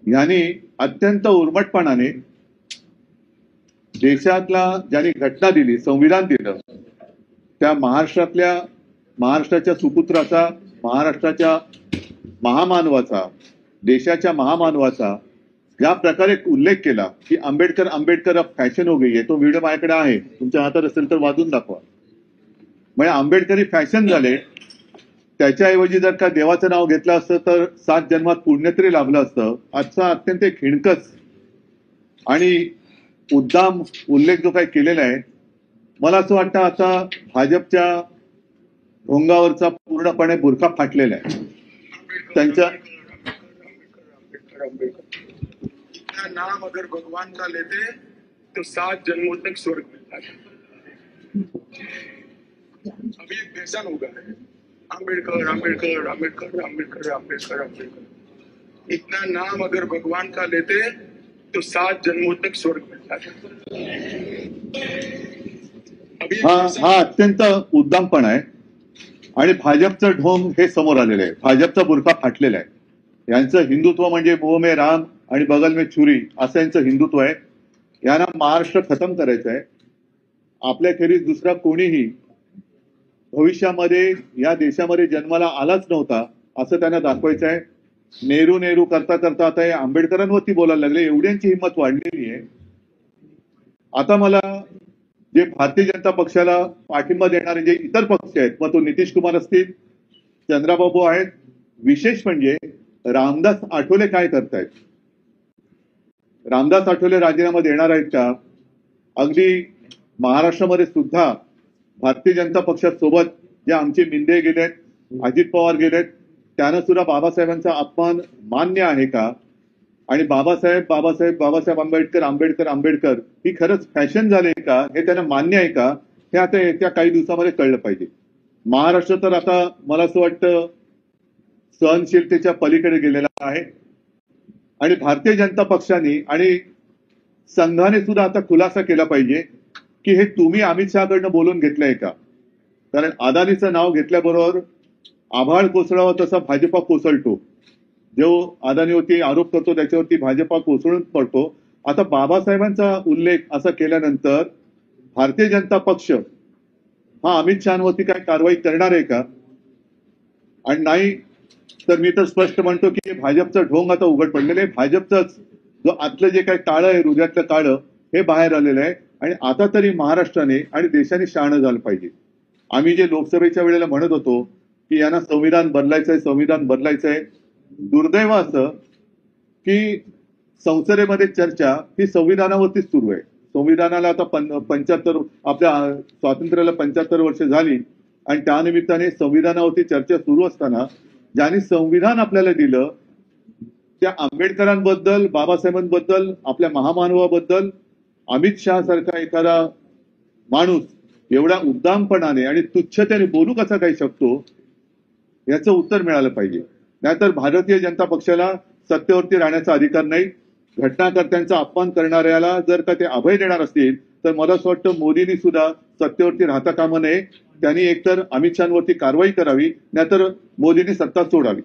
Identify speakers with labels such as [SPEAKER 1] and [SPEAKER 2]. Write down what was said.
[SPEAKER 1] यांनी अत्यंत उर्मटपणाने देशातला ज्यांनी घटना दिली, संविधान दिलं, त्या महाराष्ट्राच्या सुपुत्राचा, महाराष्ट्राच्या महामानवाचा, देशाच्या महामानवाचा ज्या प्रकारे उल्लेख केला की आंबेडकर आंबेडकर अब फॅशन हो गई है, तो व्हिडिओ माझ्याकडे आहे, तुमच्या हातात असेल तर वाजून दाखवा. म्हणजे आंबेडकरी फॅशन झाले. त्याच्याऐवजी जर का देवाचं नाव घेतलं असतं तर 7 जन्मात पुण्य तरी लाभलं असतं. आजचा अत्यंत खिणकस आणि उद्दाम उल्लेख जो काही केलेला आहे, मला असं वाटतं आता भाजपच्या ढोंगावरचा पूर्णपणे बुरखा फाटलेला आहे. त्यांच्या
[SPEAKER 2] नाम अगर भगवान का लेते तो 7 जन्मों तक स्वर्ग मिलता है. अभी एक व्यसन हो गया है, आम्बेडकर आम्बेडकर आम्बेडकर आम्बेडकर आम्बेडकर आम्बेडकर. इतना नाम अगर भगवान का लेते तो 7 जन्मों तक स्वर्ग मिलता है.
[SPEAKER 1] हा अत्यंत उद्दामपण आहे आणि भाजपचं ढोंग हे समोर आलेलं आहे. भाजपचा बुरखा फाटलेला आहे. यांचं हिंदुत्व म्हणजे मुंह में राम आणि बगल में छुरी असं यांचं हिंदुत्व आहे. यांना महाराष्ट्र खतम करायचं आहे. आपल्याखेरीज दुसरा कोणीही भविष्यामध्ये या देशामध्ये जन्माला आलाच नव्हता असं त्यांना दाखवायचं आहे. नेहरू नेहरू करता करता आता हे आंबेडकरांवरती बोलायला लागले. एवढ्यांची हिंमत वाढलेली आहे. आता मला जे भारतीय जनता पक्षाला पाठिंबा देणारे जे इतर पक्ष आहेत, मग तो नितीश कुमार असतील, चंद्राबाबू आहेत, विशेष म्हणजे रामदास आठवले काय करतायत? रामदास आठवले राजीनामा देणार आहेत का? अगदी महाराष्ट्रामध्ये सुद्धा भारतीय जनता पक्षासोबत जे आमचे मिंदे गेलेत, अजित पवार गेलेत, त्यानं सुद्धा बाबासाहेबांचा अपमान मान्य आहे का? आणि बाबासाहेब आंबेडकर आंबेडकर आंबेडकर ही खरंच फॅशन झाली का, हे त्यांना मान्य आहे का? हे आता येत्या काही दिवसामध्ये कळलं पाहिजे. महाराष्ट्र तर आता मला असं वाटतं सहनशीलतेच्या पलीकडे गेलेला आहे आणि भारतीय जनता पक्षाने आणि संघाने सुद्धा आता खुलासा केला पाहिजे की हे तुम्ही अमित शहाकडनं बोलून घेतलंय का? कारण अदानीचं नाव घेतल्याबरोबर आभाळ कोसळावा तसा भाजपा कोसळतो. जो अदानीवरती आरोप करतो त्याच्यावरती भाजपा कोसळून पडतो. आता बाबासाहेबांचा उल्लेख असा केल्यानंतर भारतीय जनता पक्ष हा अमित शहावरती काय कारवाई करणार आहे का? आणि नाही तर मी तर स्पष्ट म्हणतो की भाजपचं ढोंग आता उघड पडलेलं आहे. भाजपचंच जो आतलं जे काही काळं आहे, हृदयातलं काळं, हे बाहेर आलेलं आहे. आणि आता तरी महाराष्ट्राने आणि देशाने शहाणं झालं पाहिजे. आम्ही जे लोकसभेच्या वेळेला म्हणत होतो की यांना संविधान बदलायचंय, संविधान बदलायचंय, दुर्दैव असं की संसदेमध्ये चर्चा ही संविधानावरतीच सुरू आहे. संविधानाला आता 75 आपल्या स्वातंत्र्याला 75 वर्ष झाली आणि त्यानिमित्ताने संविधानावरती चर्चा सुरू असताना ज्यांनी संविधान आपल्याला दिलं त्या आंबेडकरांबद्दल, बाबासाहेबांबद्दल, आपल्या महामानवाबद्दल अमित शहा सारखा एखादा माणूस एवढ्या उद्दामपणाने आणि तुच्छतेने बोलू कसा काही शकतो, याचं उत्तर मिळालं पाहिजे. नाहीतर भारतीय जनता पक्षाला सत्तेवरती राहण्याचा अधिकार नाही. घटनाकर्त्यांचा अपमान करणाऱ्याला जर का ते अभय देणार असतील तर मला असं वाटतं मोदींनी सुद्धा सत्तेवरती राहता कामा नये. त्यांनी एकतर अमित शहावरती कारवाई करावी, नाहीतर मोदींनी सत्ता सोडावी.